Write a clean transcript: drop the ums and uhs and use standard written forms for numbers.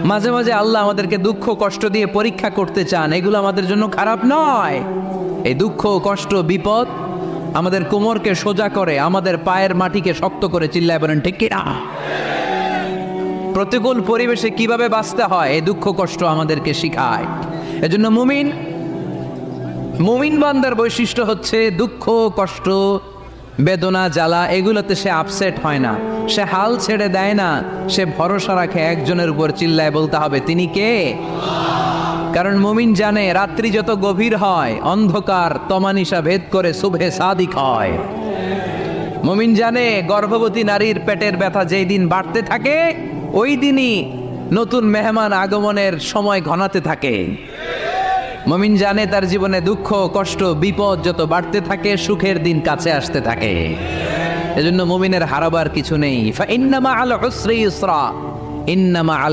মাঝে মাঝে আল্লাহ আমাদেরকে দুঃখ কষ্ট দিয়ে পরীক্ষা করতে চান, এগুলো আমাদের জন্য খারাপ নয়। এই দুঃখ কষ্ট বিপদ আমাদের কোমরকে সোজা করে, আমাদের পায়ের মাটিকে শক্ত করে, চিল্লায় বলেন ঠিক কিনা? প্রতিকূল পরিবেশে কিভাবে বাঁচতে হয় এই দুঃখ কষ্ট আমাদেরকে শিখায়। এজন্য মুমিন বান্দার বৈশিষ্ট্য হচ্ছে দুঃখ কষ্ট বেদনা জ্বালা এগুলোতে সে আপসেট হয় না, সে হাল ছেড়ে দেয় না, সে ভরসা রাখে একজনের উপর, চিল্লায় বলতে হবে তিনি কে? কারণ মুমিন জানে রাত্রি যত গভীর হয় অন্ধকার তমানিসা ভেদ করে সুবহে সাদিক হয়। মুমিন জানে গর্ভবতী নারীর পেটের ব্যথা যেই দিন বাড়তে থাকে ওই দিনই নতুন মেহমান আগমনের সময় ঘনাতে থাকে। মুমিন জানে তার জীবনে দুঃখ কষ্ট বিপদ যত বাড়তে থাকে সুখের দিন কাছে আসতে থাকে। এজন্য মুমিনের হারাবার কিছু নেই। ফা ইন্না মাআল উসরি ইসরা, ইন্না মাআল